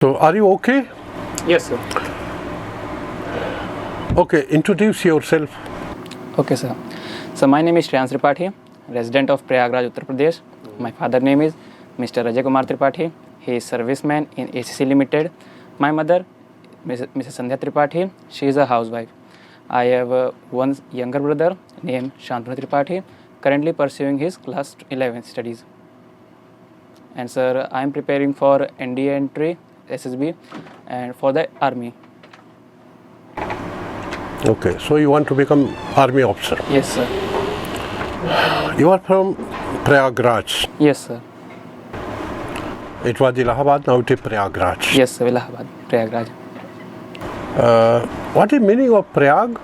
So, are you okay? Yes, sir. Okay, introduce yourself. Okay, sir. So my name is Shreyans Tripathi, resident of Prayagraj, Uttar Pradesh. My father name is Mr. Ajay Kumar Tripathi. He is serviceman in ACC Limited. My mother, Mrs. Sandhya Tripathi, she is a housewife. I have one younger brother named Shantanu Tripathi, currently pursuing his class 11 studies. And sir, I am preparing for NDA entry SSB and for the army. Okay, so you want to become army officer. Yes, sir. You are from Prayagraj. Yes, sir. It was Allahabad, now it is Prayagraj. Yes, sir. Allahabad, Prayagraj. What is meaning of Prayag?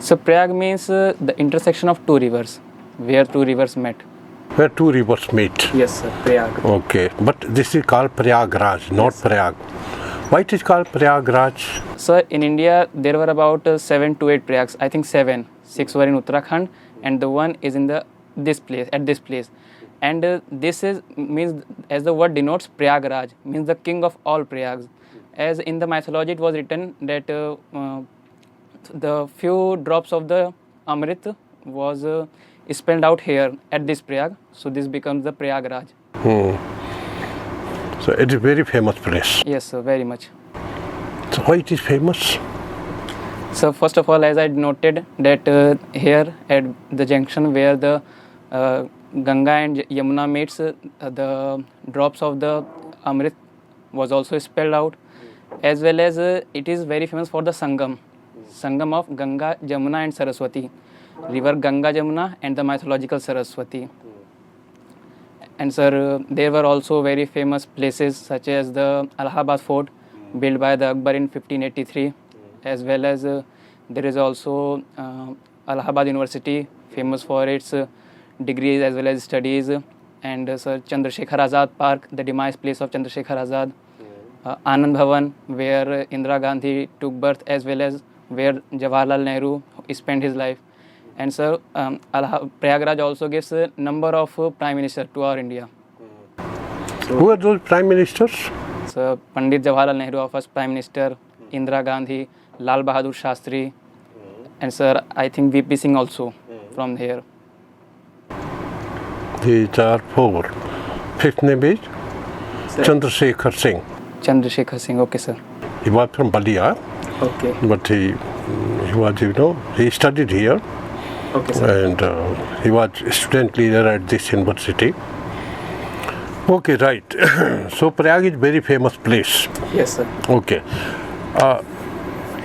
So Prayag means the intersection of two rivers, where two rivers met. Where two rivers meet. Yes, sir. Prayag. Okay, but this is called Prayagraj, not Yes. Prayag. Why it is called Prayagraj? So in India, there were about 7 to 8 Prayags. I think 7. 6 were in Uttarakhand, and the one is in this place. And this is means, as the word denotes, Prayagraj means the king of all Prayags. As in the mythology, it was written that the few drops of the Amrit was spelled out here at this Prayag, so this becomes the Prayagraj. So it is very famous place. Yes, sir, very much. So why it is famous? So first of all, as I noted that here at the junction where the Ganga and Yamuna meets, the drops of the Amrit was also spelled out, as well as it is very famous for the Sangam of Ganga, Jamuna and Saraswati, river Ganga, Jamuna and the mythological Saraswati. And sir, there were also very famous places such as the Allahabad Fort, built by the Akbar in 1583, as well as there is also Allahabad University, famous for its degrees as well as studies, and sir, Chandrasekhar Azad Park, the demise place of Chandrasekhar Azad, Anand Bhavan, where Indira Gandhi took birth, as well as where Jawaharlal Nehru spent his life. And sir, Prayagraj also gives a number of prime ministers to our India. Who are those prime ministers? So Pandit Jawaharlal Nehru offers prime minister, Indira Gandhi, Lal Bahadur Shastri, and sir, I think VP Singh also from here. These are four. Fifth name is Chandrasekhar Singh. Chandrasekhar Singh, okay sir. He was from Balia, Okay. but he was, he studied here. Okay sir. And he was student leader at this university. Okay, right. So Prayag is very famous place. Yes sir. Okay.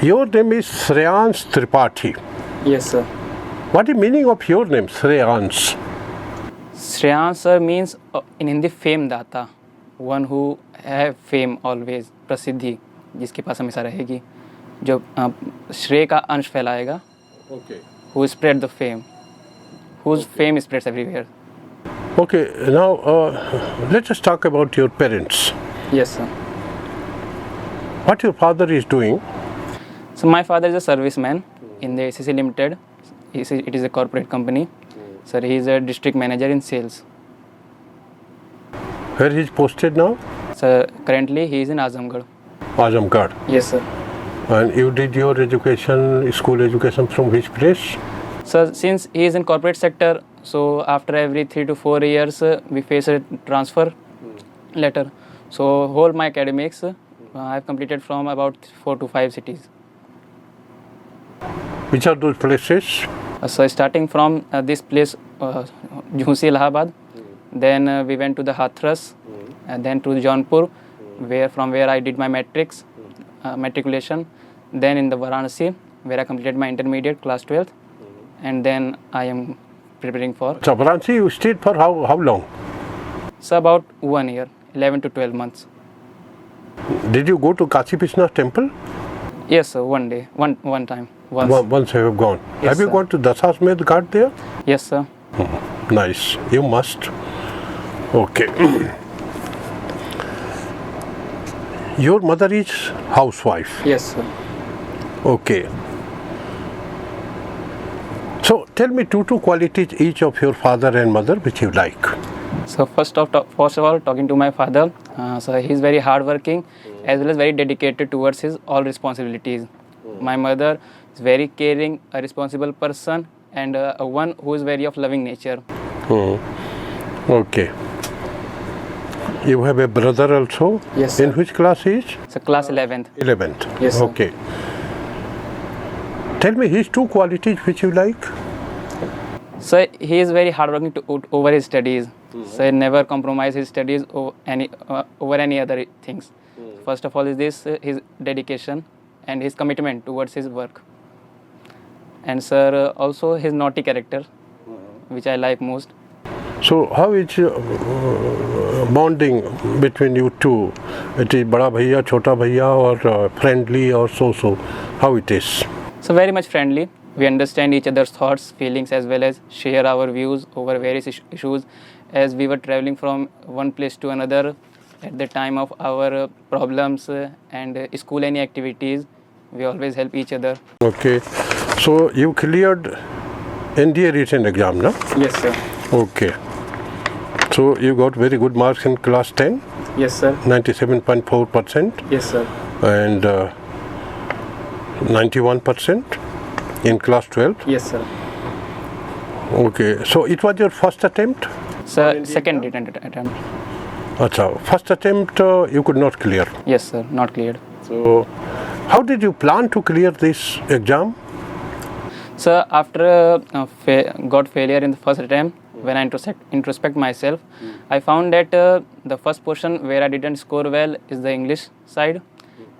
Your name is Shreyans Tripathi. Yes sir. What is meaning of your name, Shreyans? Shreyans sir means in Hindi fame data, one who have fame always, प्रसिद्धि जिसके पास हमेशा रहेगी, जो श्रेय का अंश फैलाएगा. Okay. Who spread the fame, whose fame spreads everywhere. Okay, now let us talk about your parents. Yes sir. What your father is doing? So my father is a serviceman in the ACC Limited. It is a corporate company. Sir, he is a district manager in sales. Where he is posted now? So currently he is in Azamgarh. Azamgarh. Yes sir. And you did your education, school education from which place? So since he is in corporate sector, so after every 3 to 4 years we face a transfer letter. So whole my academics I have completed from about 4 to 5 cities. Which are those places? So starting from this place, Jhansi, Allahabad, then we went to the Hathras, and then to Jaunpur, from where I did my matriculation, then in the Varanasi, where I completed my intermediate, class 12th, and then I am preparing for. So Varanasi, you stayed for how long? So about 1 year, 11 to 12 months. Did you go to Kashi Vishwanath temple? Yes sir, one day, one time, once. Once you have gone. Yes, Have you sir. gone to Dasasmed Ghat there? Yes sir. Nice. You must. Okay. Your mother is housewife. Yes sir. Okay. So tell me two qualities each of your father and mother which you like. So first of all, talking to my father, So he's very hardworking as well as very dedicated towards his all responsibilities. My mother is very caring, a responsible person, and a one who is very of loving nature. Okay. You have a brother also? Yes, sir. In which class he is? So class 11th. 11th. Yes, sir. Okay. Tell me his two qualities which you like. So he is very hardworking over his studies. So he never compromise his studies over any other things. First of all is this his dedication and his commitment towards his work. And sir, also his naughty character, which I like most. So how is bonding between you two? It is bada bhaiya, chota bhaiya, or friendly, or so? How it is? So very much friendly. We understand each other's thoughts, feelings, as well as share our views over various issues. As we were traveling from one place to another at the time of our problems and school any activities, we always help each other. Okay. So you cleared NDA written exam, no? Yes, sir. Okay. So you got very good marks in class 10? Yes, sir. 97.4%? Yes, sir. And 91% in class 12? Yes, sir. Okay. So it was your first attempt? Sir, second attempt. Achha. First attempt you could not clear? Yes, sir. Not cleared. So how did you plan to clear this exam? So after got failure in the first attempt, when I introspect myself, I found that the first portion where I didn't score well is the English side,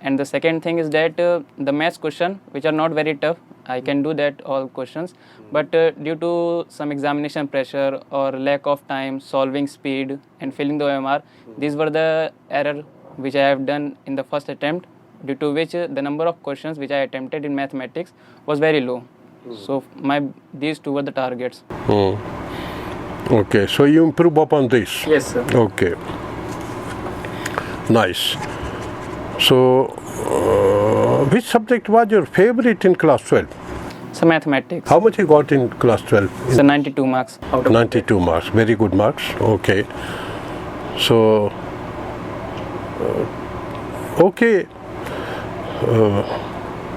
and the second thing is that the maths question, which are not very tough, I can do that all questions, but due to some examination pressure or lack of time, solving speed and filling the OMR, these were the error which I have done in the first attempt, due to which the number of questions which I attempted in mathematics was very low. So these two were the targets. Okay, so you improve upon this? Yes, sir. Okay, nice. So which subject was your favorite in class 12? So mathematics. How much you got in class 12? So 92 marks out of 92 marks, very good marks. Okay. So okay,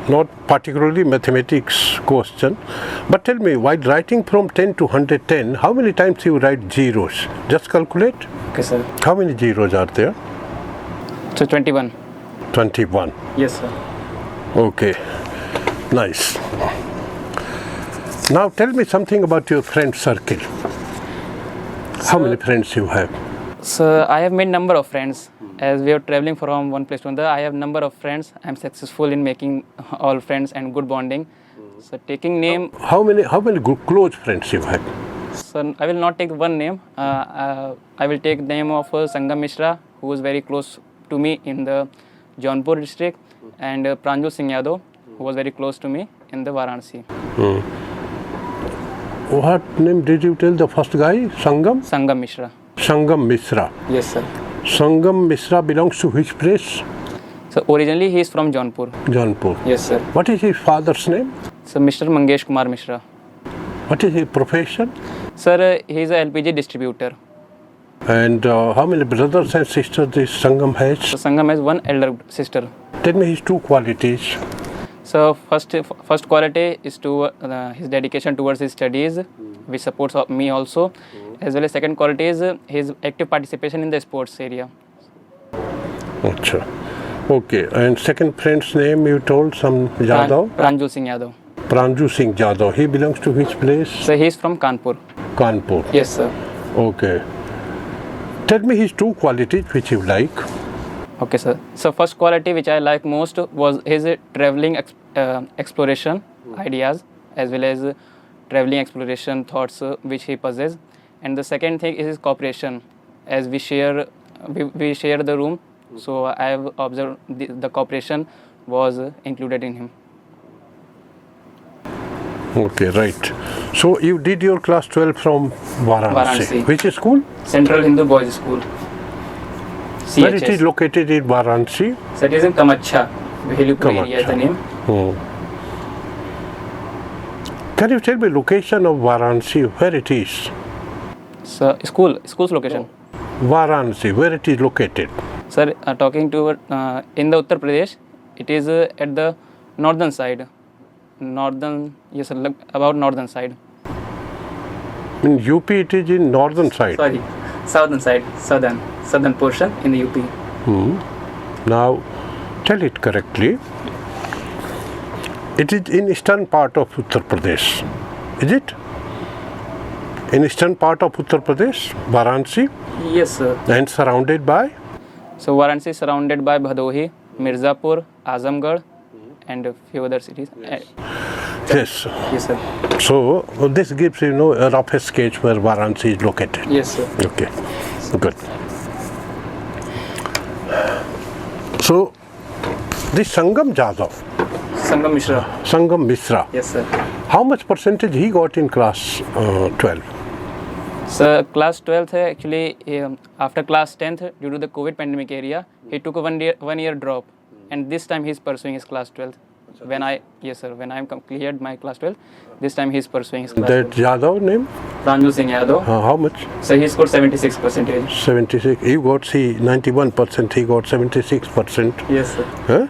not particularly mathematics question, but tell me, while writing from 10 to 110, how many times you write zeros? Just calculate. Okay, sir. How many zeros are there? So 21. 21. Yes, sir. Okay, nice. Now tell me something about your friend circle. How many friends you have? So I have made number of friends. As we are traveling from one place to another, I have number of friends. I am successful in making all friends and good bonding. So taking name. How many good close friends you have? So I will not take one name. I will take name of Sangam Mishra, who is very close to me in the Jaunpur district, and Pranjul Singh Yadav, who was very close to me in the Varanasi. What name did you tell the first guy? Sangam? Sangam Mishra. Sangam Mishra. Yes, sir. Sangam Mishra belongs to which place? So originally he is from Jaunpur. Jaunpur. Yes, sir. What is his father's name? So Mr. Mangesh Kumar Mishra. What is his profession? Sir, he is a LPG distributor. And how many brothers and sisters this Sangam has? So Sangam has one elder sister. Tell me his two qualities. So first quality is to his dedication towards his studies, which supports me also, as well as second quality is his active participation in the sports area. Achha. Okay, and second friend's name you told, some Yadav? Pranjul Singh Yadav. Pranjul Singh Yadav. He belongs to which place? So he is from Kanpur. Kanpur. Yes, sir. Okay. Tell me his two qualities which you like. Okay, sir. So first quality which I like most was his traveling exploration ideas, as well as traveling exploration thoughts which he possesses. And the second thing is his cooperation, as we share the room. So I have observed the cooperation was included in him. Okay, right. So you did your class 12 from Varanasi. Which school? Central Hindu Boys School. CHS. Where it is located in Varanasi? So it is in Kamacha. Bhelipur area is the name. Can you tell me location of Varanasi, where it is? So school's location. Varanasi, where it is located? Sir, talking to in the Uttar Pradesh, it is at the northern side. Yes, sir, about northern side. In UP, it is in northern side. Sorry, southern side, southern portion in the UP. Now, tell it correctly. It is in eastern part of Uttar Pradesh, is it? In eastern part of Uttar Pradesh, Varanasi? Yes, sir. And surrounded by? So Varanasi is surrounded by Bhadohi, Mirzapur, Azamgarh, and a few other cities. Yes. Yes, sir. So this gives a rough sketch where Varanasi is located. Yes, sir. Okay, good. So this Sangam Jadhav. Sangam Mishra. Yes, sir. How much percentage he got in class 12? So class 12th actually after class 10th due to the COVID pandemic area he took a one year drop, and this time he is pursuing his class 12th. When I cleared my class 12, this time he is pursuing his class 12th. That Yadav name? Ranju Singh Yadav. How much? So he scored 76%. 76. You got 91%. He got 76%. Yes, sir. Huh?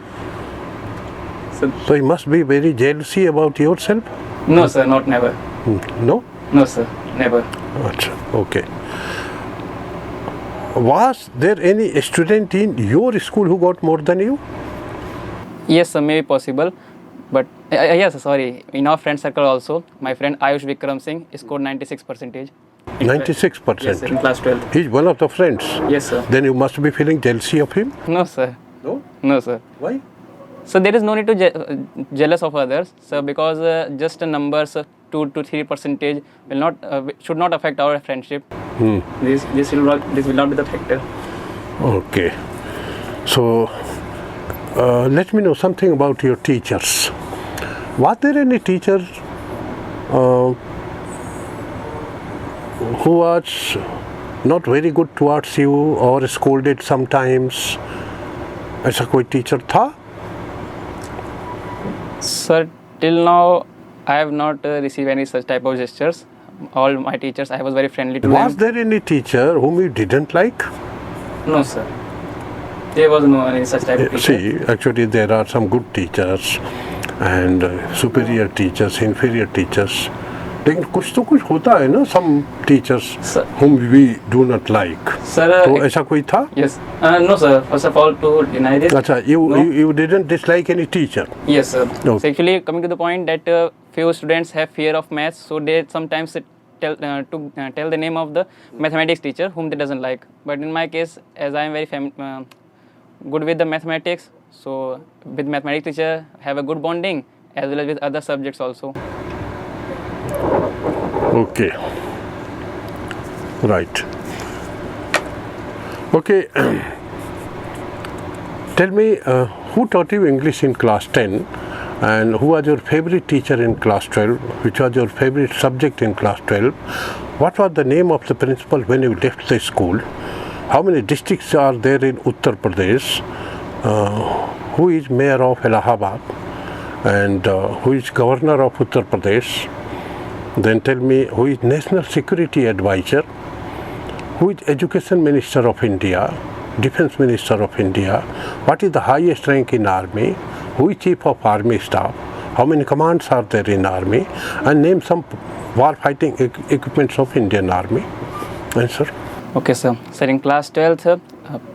So he must be very jealousy about yourself? No, sir, never. No? No, sir, never. Okay. Was there any student in your school who got more than you? Yes, sir, maybe possible. But yes, sorry, in our friend circle also, my friend Ayush Vikram Singh scored 96%. 96%? Yes, sir, in class 12. He's one of the friends? Yes, sir. Then you must be feeling jealousy of him? No, sir. No? No, sir. Why? So there is no need to jealous of others, sir, because just a numbers 2 to 3% will not should not affect our friendship. This will not be the factor. Okay. So let me know something about your teachers. Was there any teacher who was not very good towards you or scolded sometimes? ऐसा कोई teacher था? Sir, till now I have not received any such type of gestures. All my teachers, I was very friendly to them. Was there any teacher whom you didn't like? No, sir. There was no any such type of teacher. See, actually there are some good teachers and superior teachers, inferior teachers. लेकिन कुछ तो कुछ होता है ना, some teachers whom we do not like. Sir, तो ऐसा कोई था? Yes. No, sir. First of all, to deny this. अच्छा, you didn't dislike any teacher? Yes, sir. No. So actually, coming to the point that few students have fear of maths, so they sometimes tell the name of the mathematics teacher whom they doesn't like. But in my case, as I am very good with the mathematics, so with mathematics teacher have a good bonding as well as with other subjects also. Okay. Right. Okay. Tell me, who taught you English in class 10 and who was your favorite teacher in class 12? Which was your favorite subject in class 12? What was the name of the principal when you left the school? How many districts are there in Uttar Pradesh? Who is mayor of Allahabad? And who is governor of Uttar Pradesh? Then tell me, who is National Security Advisor? Who is Education Minister of India? Defense Minister of India? What is the highest rank in Army? Who is Chief of Army Staff? How many commands are there in Army? And name some war fighting equipments of Indian Army. Answer. Okay, sir. Sir, in class 12th,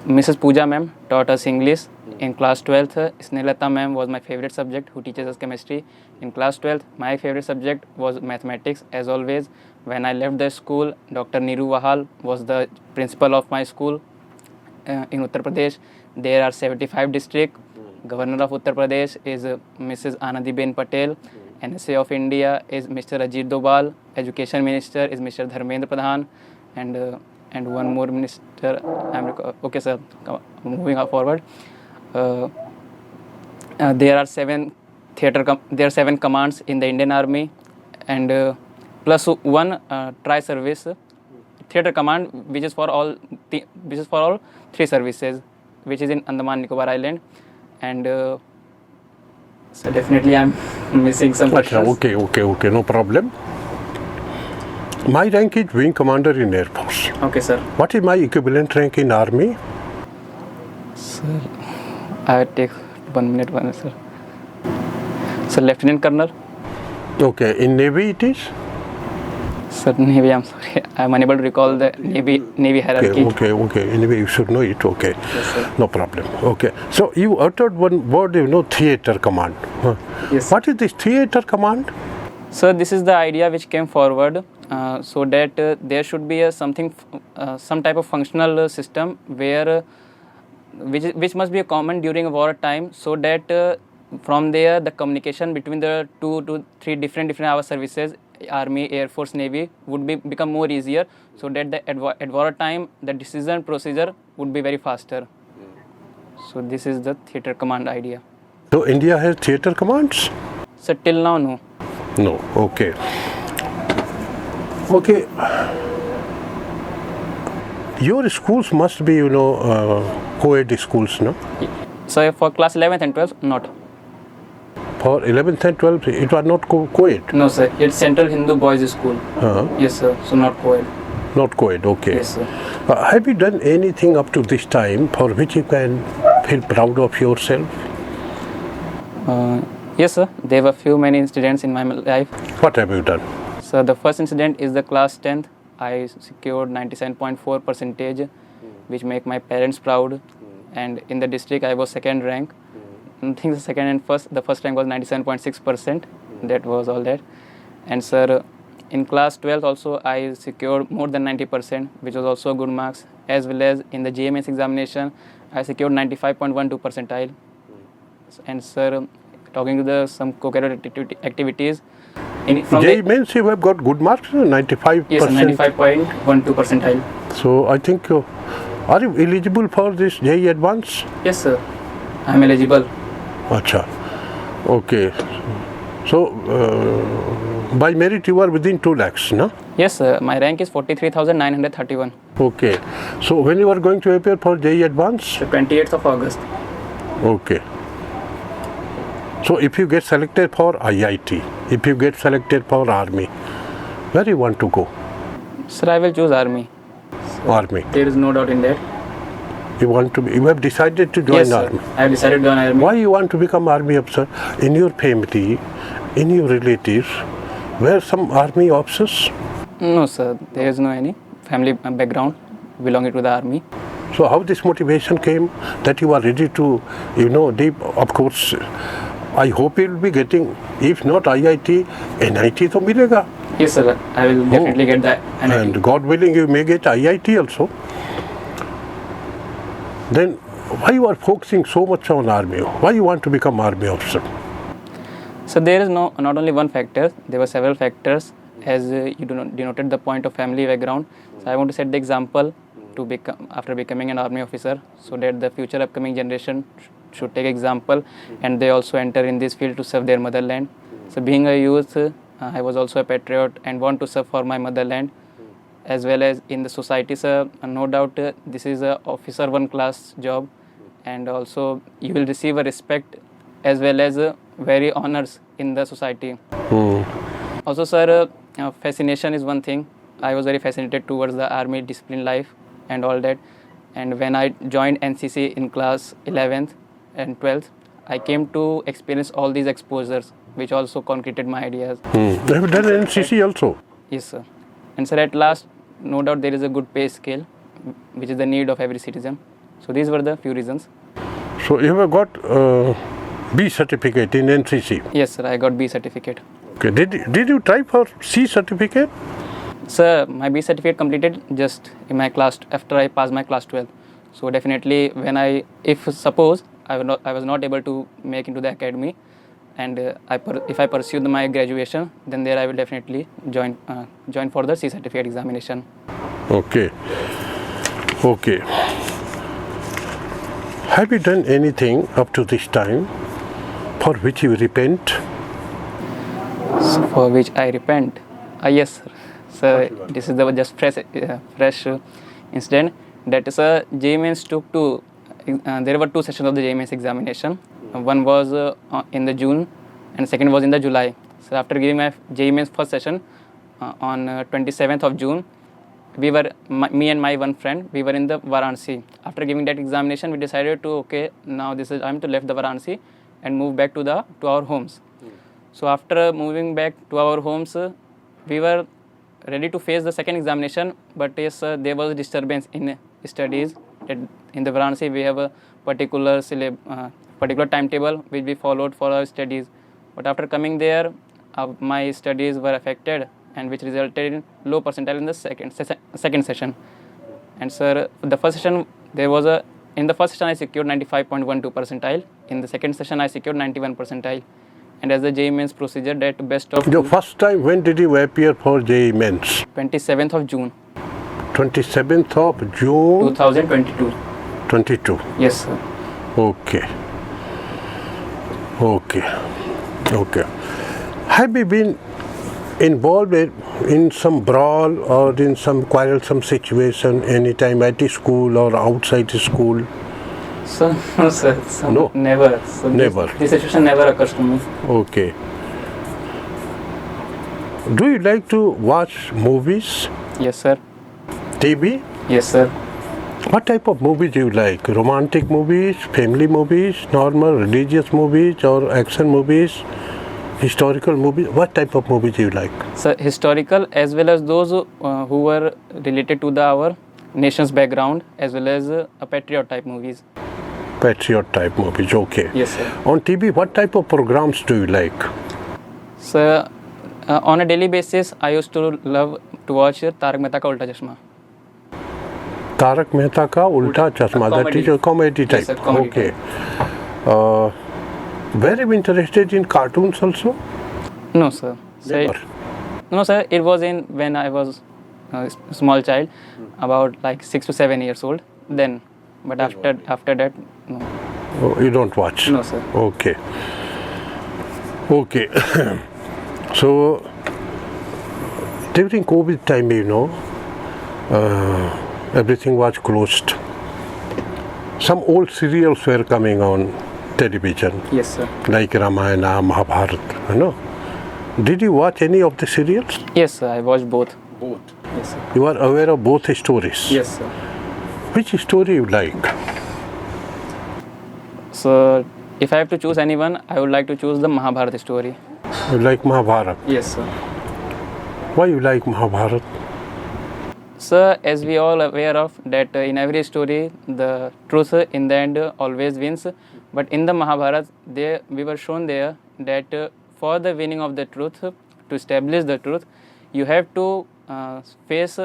Mrs. Pooja ma'am taught us English. In class 12th, Snelata ma'am was my favorite subject who teaches us chemistry. In class 12th, my favorite subject was mathematics. As always, when I left the school, Dr. Neeru Wahal was the principal of my school. In Uttar Pradesh, there are 75 districts. Governor of Uttar Pradesh is Mrs. Anandiben Patel. NSA of India is Mr. Ajit Dobal. Education Minister is Mr. Dharmendra Pradhan. And one more minister. Okay, sir. Moving forward. There are 7 commands in the Indian Army, and plus one tri-service theatre command, which is for all 3 services, which is in Andaman Nicobar Island, and so definitely I'm missing some questions. Okay, no problem. My rank is Wing Commander in Air Force. Okay, sir. What is my equivalent rank in Army? Sir, I take 1 minute, sir. Sir, Lieutenant Colonel. Okay, in Navy it is? Sir, Navy, I'm sorry. I'm unable to recall the Navy hierarchy. Okay. Anyway, you should know it. Okay. Yes, sir. No problem. Okay. So you uttered one word, theater command. Yes, sir. What is this theater command? So this is the idea which came forward, so that there should be some type of functional system where which must be common during war time, so that from there the communication between the 2 to 3 different our services, Army, Air Force, Navy, would become more easier, so that at war time the decision procedure would be very faster. So this is the theater command idea. So India has theater commands? So till now, no. No. Okay. Your schools must be, co-ed schools, no? So for class 11th and 12th, not. For 11th and 12th, it was not co-ed? No, sir. It's Central Hindu Boys School. Yes, sir. So not co-ed. Not co-ed, okay. Yes, sir. Have you done anything up to this time for which you can feel proud of yourself? Yes, sir. There were many incidents in my life. What have you done? So the first incident is the class 10th. I secured 97.4%, which make my parents proud. And in the district, I was second rank. I think the second and the first rank was 97.6%. That was all that. And sir, in class 12 also, I secured more than 90%, which was also good marks. As well as in the JMS examination, I secured 95.12 percentile. And sir, talking to some co-curricular activities. From JMS, you have got good marks, 95%? Yes, 95.12 percentile. So I think, are you eligible for this JE Advance? Yes, sir. I am eligible. Acha. Okay. So, by merit you are within 2 lakhs, no? Yes, sir. My rank is 43,931. Okay. So, when you are going to appear for JE Advance? The 28th of August. Okay. So, if you get selected for IIT, if you get selected for Army, where you want to go? Sir, I will choose Army. Army. There is no doubt in that. You have decided to join yes, Army? Sir. I have decided to join Army. Why you want to become Army officer? In your family, in your relatives, were some Army officers? No, sir. There is no any family background belonging to the Army. So how this motivation came that you are ready to, of course, I hope you will be getting, if not IIT, NIT to milega. Yes, sir. I will definitely get that NIT. And God willing, you may get IIT also. Then why you are focusing so much on Army? Why you want to become Army officer? So there is not only one factor. There were several factors, as you denoted the point of family background. So I want to set the example to become after becoming an Army officer, so that the future upcoming generation should take example, and they also enter in this field to serve their motherland. So being a youth, I was also a patriot and want to serve for my motherland, as well as in the society, sir. No doubt this is a officer 1 class job, and also you will receive a respect as well as very honors in the society. Also, sir, fascination is one thing. I was very fascinated towards the Army discipline life and all that. And when I joined NCC in class 11th and 12th, I came to experience all these exposures, which also concreted my ideas. Have you done NCC also? Yes, sir. And sir, at last, no doubt there is a good pay scale, which is the need of every citizen. So these were the few reasons. So you have got B certificate in NCC? Yes, sir. I got B certificate. Okay. Did you try for C certificate? Sir, my B certificate completed just in my class after I passed my class 12. So definitely, when if suppose I was not able to make into the academy, and if I pursue my graduation, then there I will definitely join for the C certificate examination. Okay. Have you done anything up to this time for which you repent? So for which I repent? Yes, sir. So this is the just fresh incident. That is, JMS took to. There were 2 sessions of the JMS examination. One was in the June, and second was in the July. So after giving my JMS first session on 27th of June, me and my one friend, we were in the Varanasi. After giving that examination, we decided to, okay, now this is time to left the Varanasi and move back to our homes. So after moving back to our homes, we were ready to face the second examination, but yes, there was disturbance in studies. In the Varanasi, we have a particular timetable which we followed for our studies. But after coming there, my studies were affected, and which resulted in low percentile in the second session. And sir, the first session in the first session I secured 95.12 percentile. In the second session I secured 91 percentile. And as the JEE Mains procedure, that best of Your first time, when did you appear for JEE Mains? 27th of June 27th of June 2022. 22. Yes, sir. Okay. Have you been involved in some brawl or in some quarrelsome situation anytime at the school or outside the school? So, no, sir. So, No? Never. So Never. This situation never occurs to me. Okay. Do you like to watch movies, Yes, sir. TV? Yes, sir. What type of movies do you like? Romantic movies, family movies, normal religious movies or action movies, historical movies? What type of movies do you like? So, historical as well as those who were related to our nation's background, as well as a patriot type movies. Patriot type movies, okay. Yes, sir. On TV, what type of programs do you like? So, on a daily basis, I used to love to watch Tarak Mehta Ka Ulta Chashma. Tarak Mehta Ka Ulta Chashma, that is a comedy type. Yes, sir, comedy okay. Were you interested in cartoons also? No, sir. Never. No, sir. It was when I was a small child, about like 6 to 7 years old. Then, but after that, no. Oh, you don't watch? No, sir. Okay. So, during COVID time, everything was closed. Some old serials were coming on television, Yes, sir. like Ramayana, Mahabharata, Did you watch any of the serials? Yes, sir. I watched both. Both. Yes, sir. You are aware of both stories? Yes, sir. Which story you like? So, if I have to choose anyone, I would like to choose the Mahabharata story. You like Mahabharata? Yes, sir. Why you like Mahabharata? Sir, as we all aware of that in every story, the truth in the end always wins. But in the Mahabharata, we were shown there that for the winning of the truth, to establish the truth, you have to face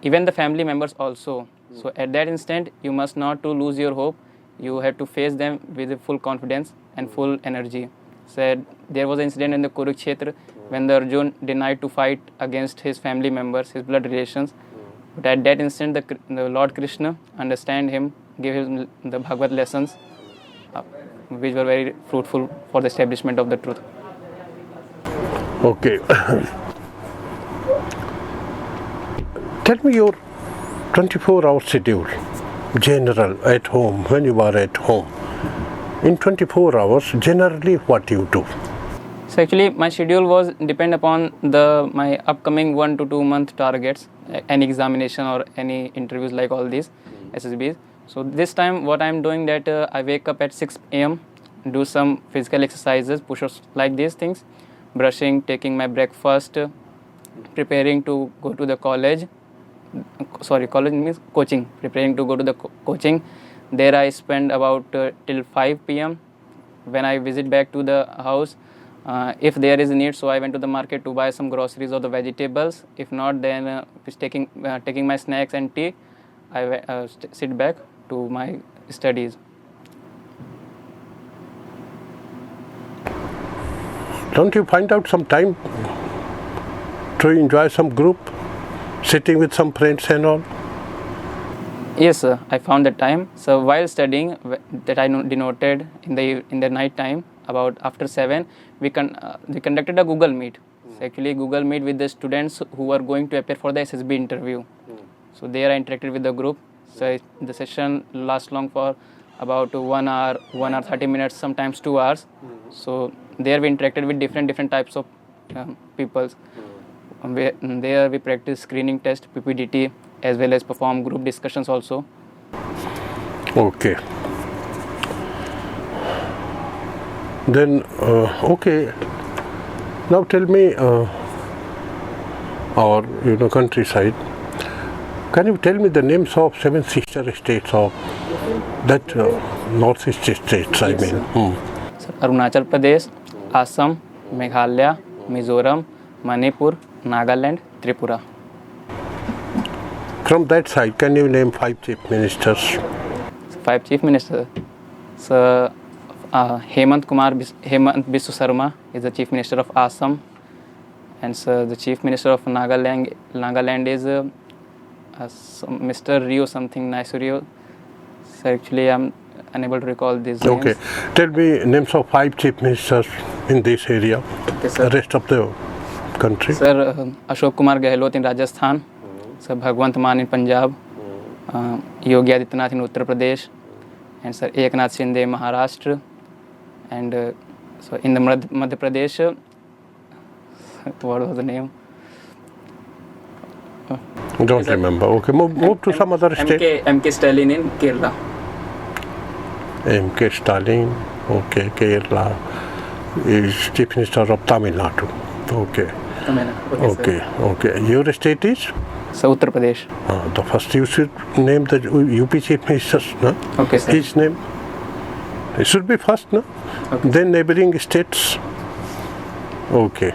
even the family members also. So at that instant, you must not to lose your hope. You have to face them with full confidence and full energy. Said there was an incident in the Kurukshetra when the Arjun denied to fight against his family members, his blood relations. But at that instant, the Lord Krishna understand him, gave him the Bhagavad lessons, which were very fruitful for the establishment of the truth. Okay. Tell me your 24-hour schedule, general, at home, when you are at home. In 24 hours, generally what you do? So actually, my schedule was depend upon my upcoming 1 to 2 month targets, any examination or any interviews like all these SSBs. So this time, what I'm doing that I wake up at 6 a.m., do some physical exercises, push-ups like these things, brushing, taking my breakfast, preparing to go to the college. College means coaching. Preparing to go to the coaching. There I spend about till 5 p.m. When I visit back to the house, if there is a need, so I went to the market to buy some groceries or the vegetables. If not, then taking my snacks and tea, I sit back to my studies. Don't you find out some time to enjoy some group, sitting with some friends and all? Yes, sir. I found the time. So while studying, that I denoted in the night time, about after 7, we conducted a Google Meet. So actually, Google Meet with the students who are going to appear for the SSB interview. So there I interacted with the group. So the session lasts long for about 1 hour, 1 hour 30 minutes, sometimes 2 hours. So there we interacted with different types of people. there we practice screening test, PPDT, as well as perform group discussions also. Okay. Then, okay. Now tell me, our countryside. Can you tell me the names of 7 sister states of that northeast states? I mean, So, Arunachal Pradesh, Assam, Meghalaya, Mizoram, Manipur, Nagaland, Tripura. From that side, can you name 5 chief ministers? So, 5 chief ministers. So, Hemant Biswa Sarma is the chief minister of Assam, and so the chief minister of Nagaland is Mr. Rio something Naisurio. So actually, I'm unable to recall these names. Okay, tell me names of 5 chief ministers in this area. Okay, sir. The rest of the country. Sir, Ashok Kumar Gehlot in Rajasthan, Sir Bhagwant Mann in Punjab, Yogi Adityanath in Uttar Pradesh, and Sir Eknath Shinde in Maharashtra, and so in the Madhya Pradesh, what was the name? Don't remember. Okay, move to some other state. MK Stalin in Kerala. MK Stalin. Okay, Kerala is chief minister of Tamil Nadu. Okay. Okay. Okay. Your state is? So Uttar Pradesh. The first you should name the UP chief ministers. No? Okay, sir. Each name. It should be first, no? Okay. Then neighboring states. Okay.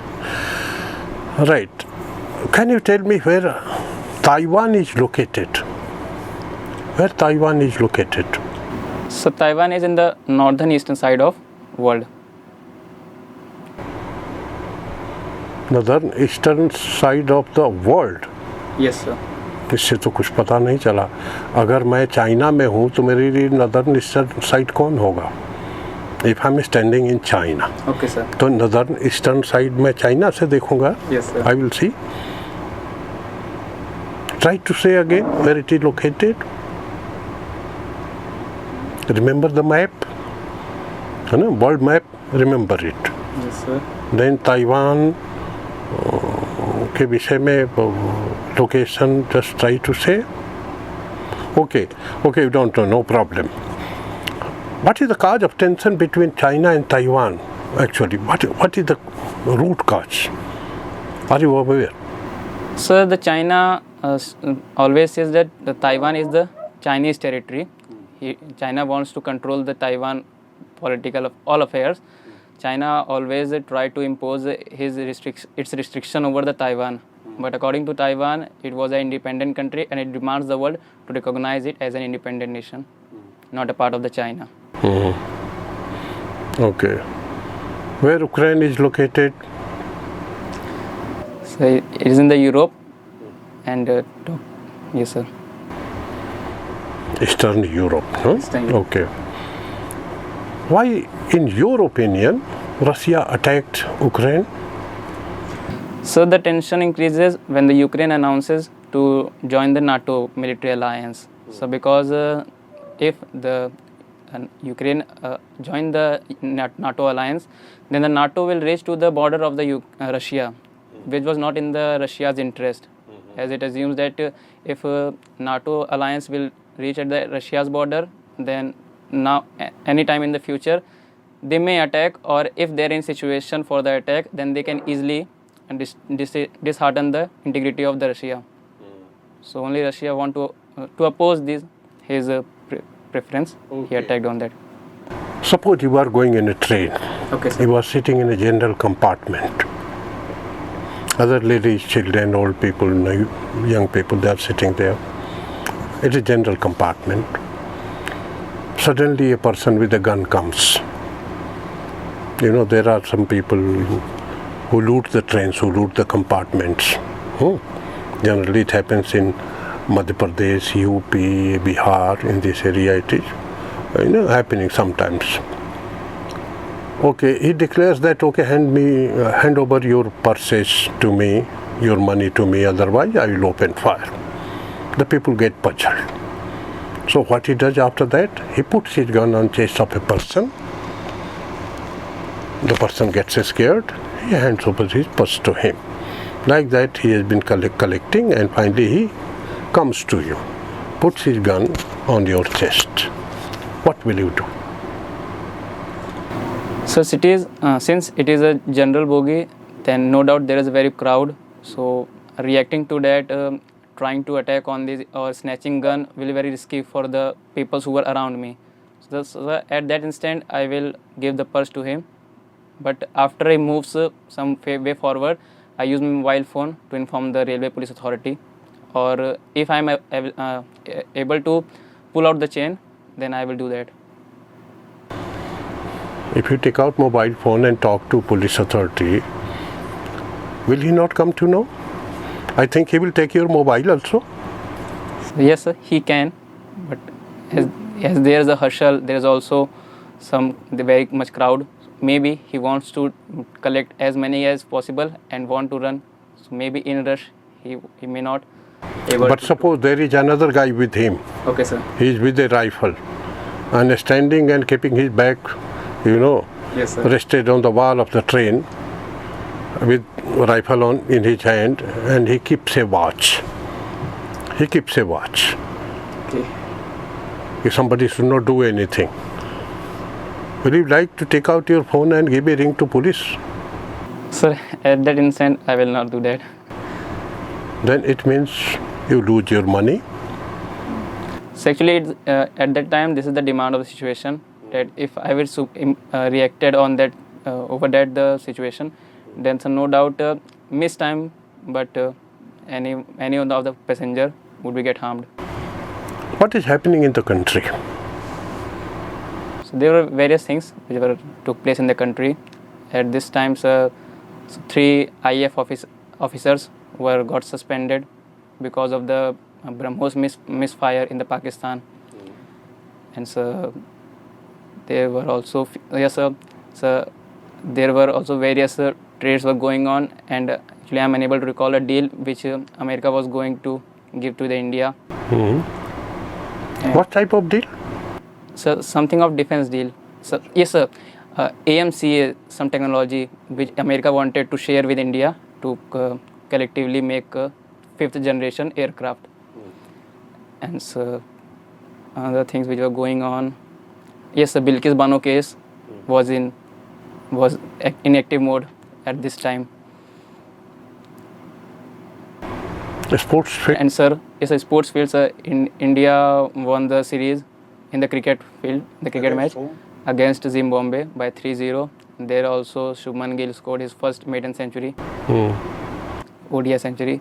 Right. Can you tell me where Taiwan is located? Where Taiwan is located? So Taiwan is in the northern eastern side of world. Northern eastern side of the world. Yes, sir. इससे तो कुछ पता नहीं चला. अगर मैं China में हूँ तो मेरे लिए नॉर्दर्न ईस्टर्न साइड कौन होगा? If I'm standing in China. Okay, sir. तो नॉर्दर्न ईस्टर्न साइड में चाइना से देखूंगा. Yes, sir. I will see. Try to say again where it is located. Remember the map. World map. Remember it. Yes, sir. Then Taiwan के विषय में location just try to say. Okay, you don't know, no problem. What is the cause of tension between China and Taiwan? Actually, what is the root cause? Are you aware? So the China always says that the Taiwan is the Chinese territory. China wants to control the Taiwan political all affairs. China always try to impose its restriction over the Taiwan. But according to Taiwan, it was an independent country and it demands the world to recognize it as an independent nation, not a part of the China. Okay. Where Ukraine is located? So it is in the Europe and yes, sir. Eastern Europe, no? Eastern Europe. Okay. Why, in your opinion, Russia attacked Ukraine? So the tension increases when the Ukraine announces to join the NATO military alliance. So because if the Ukraine join the NATO alliance, then the NATO will reach to the border of the Russia, which was not in the Russia's interest, as it assumes that if NATO alliance will reach at the Russia's border, then now any time in the future they may attack, or if they are in situation for the attack, then they can easily dishearten the integrity of the Russia. So only Russia want to oppose his preference. Okay. He attacked on that. Suppose you are going in a train. Okay, sir. You are sitting in a general compartment. Other ladies, children, old people, young people, they are sitting there. It's a general compartment. Suddenly a person with a gun comes. There are some people who loot the trains, who loot the compartments. Generally it happens in Madhya Pradesh, UP, Bihar, in this area it is happening sometimes. Okay, he declares that, okay, hand over your purses to me, your money to me, otherwise I will open fire. The people get puzzled. So what he does after that, he puts his gun on chest of a person. The person gets scared, he hands over his purse to him. Like that he has been collecting, and finally he comes to you, puts his gun on your chest. What will you do? So since it is a general bogie, then no doubt there is a very crowd. So reacting to that, trying to attack on this or snatching gun will be very risky for the people who were around me. So at that instant, I will give the purse to him. But after he moves some way forward, I use my mobile phone to inform the railway police authority. Or if I am able to pull out the chain, then I will do that. If you take out mobile phone and talk to police authority, will he not come to know? I think he will take your mobile also. Yes, sir, he can. But as there is a hustle, there is also very much crowd. Maybe he wants to collect as many as possible and want to run. So maybe in rush, he may not able. But suppose there is another guy with him. Okay, sir. He is with a rifle and standing and keeping his back, Yes, sir. rested on the wall of the train with rifle in his hand, and he keeps a watch. Okay. If somebody should not do anything, would you like to take out your phone and give a ring to police? Sir, at that instant, I will not do that. Then it means you lose your money. So actually, at that time, this is the demand of the situation. That if I will reacted on that over the situation, then so no doubt miss time, but any of the passenger would be get harmed. What is happening in the country? So there were various things which took place in the country. At this time, 3 IAF officers got suspended because of the BrahMos misfire in the Pakistan. And so there were also there were also various trades were going on, and actually I am unable to recall a deal which America was going to give to the India. What type of deal? So something of defense deal. So yes, sir. AMCA, some technology which America wanted to share with India to collectively make 5th generation aircraft. And so other things which were going on. Yes, the Bilkis Bano case was in active mode at this time. Sports field. And sir, yes, sports fields. In India won the series in the cricket field, the cricket match against Zimbabwe by 3-0. There also Shubman Gill scored his first maiden century, ODI century.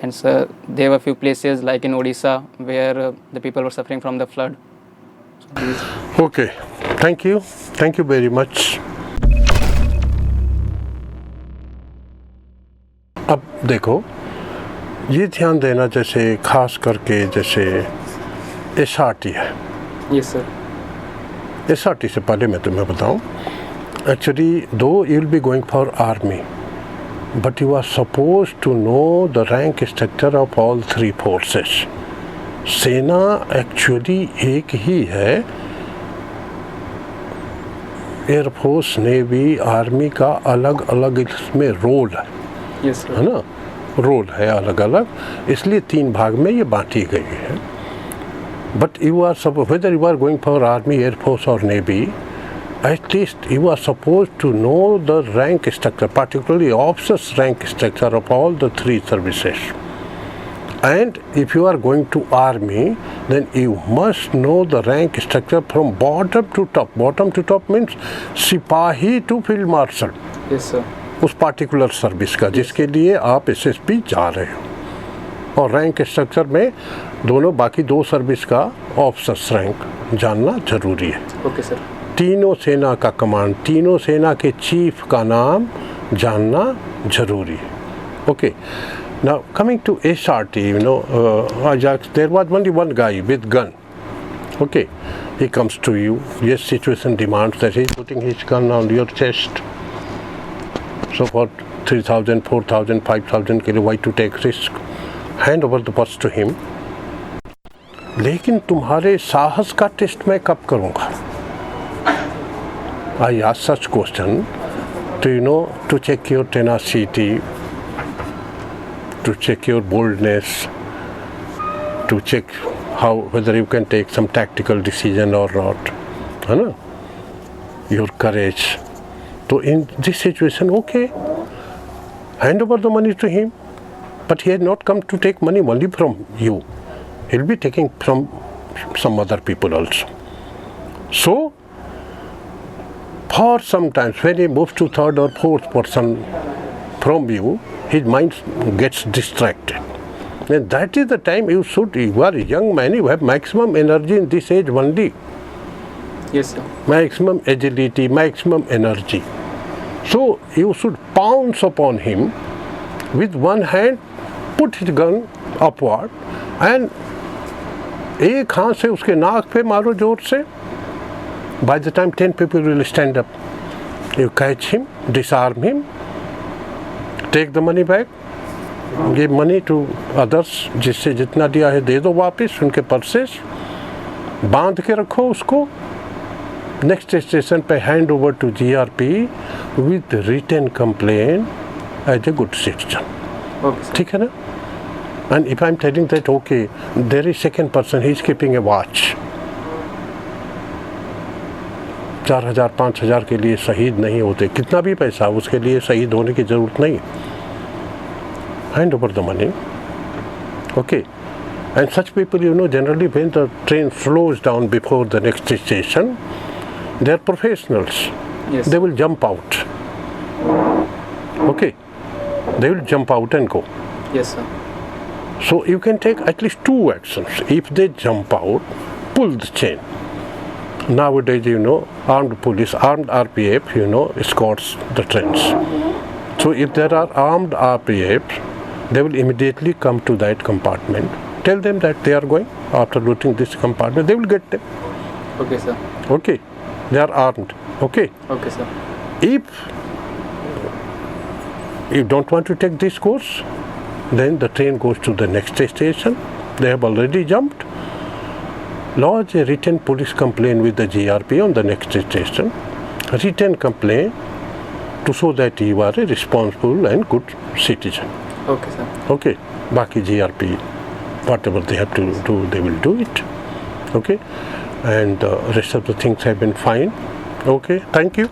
And sir, there were few places like in Odisha where the people were suffering from the flood. Okay, thank you very much. अब देखो, ये ध्यान देना जैसे खास करके जैसे SRT है. Yes, sir. SRT से पहले मैं तुम्हें बताऊं, actually though you will be going for army, but you are supposed to know the rank structure of all 3 forces. सेना एक्चुअली एक ही है. एयरफोर्स, नेवी, आर्मी का अलग अलग इसमें रोल है. Yes, sir. है ना, रोल है अलग अलग, इसलिए 3 भाग में ये बांटी गई है. But you are whether you are going for army, air force or navy, at least you are supposed to know the rank structure, particularly officers' rank structure of all the 3 services. And if you are going to army, then you must know the rank structure from bottom to top. Bottom to top means सिपाही to field marshal. Yes, sir. उस particular service का जिसके लिए आप SSB जा रहे हो. और रैंक स्ट्रक्चर में दोनों बाकी 2 सर्विस का ऑफिसर्स रैंक जानना जरूरी है. Okay sir. तीनों सेना का कमांड, तीनों सेना के चीफ का नाम जानना जरूरी है. Okay. Now coming to SRT, there was only one guy with gun. Okay, he comes to you. Yes, situation demands that he is putting his gun on your chest. So for 3,000, 4,000, 5,000 kilo, why to take risk? Hand over the purse to him. लेकिन तुम्हारे साहस का test मैं कब करूँगा? I ask such question to to check your tenacity, to check your boldness, to check whether you can take some tactical decision or not, your courage. So in this situation, okay, hand over the money to him, but he had not come to take money only from you. He'll be taking from some other people also. So, for sometimes when he moves to third or fourth person from you, his mind gets distracted. And that is the time you are a young man, you have maximum energy in this age only. Yes, sir. Maximum agility, maximum energy. So you should pounce upon him with one hand, put his gun upward and एक हाथ से उसके नाक पे मारो जोर से. By the time 10 people will stand up, you catch him, disarm him, take the money back, give money to others, जिससे जितना दिया है दे दो वापस उनके पर्सेस, बांध के रखो उसको. नेक्स्ट स्टेशन पे hand over to GRP with written complaint as a good citizen. Okay, ठीक है ना? And if I'm telling that, okay, there is second person, he is keeping a watch. 4,000 5,000 के लिए शहीद नहीं होते, कितना भी पैसा उसके लिए शहीद होने की ज़रूरत नहीं. Hand over the money. Okay. And such people, generally when the train slows down before the next station, they are professionals. Yes. They will jump out. Okay. They will jump out and go. Yes, sir. So you can take at least two actions. If they jump out, pull the chain. Nowadays, armed police, armed RPF, escorts the trains. So if there are armed RPF, they will immediately come to that compartment. Tell them that they are going after looting this compartment. They will get them. Okay, sir. Okay. They are armed. Okay. Okay, sir. If you don't want to take this course, then the train goes to the next station. They have already jumped. Lodge a written police complaint with the GRP on the next station. Written complaint to show that you are a responsible and good citizen. Okay, sir. Okay. Baki GRP, whatever they have to do, they will do it. Okay. And the rest of the things have been fine. Okay. Thank you.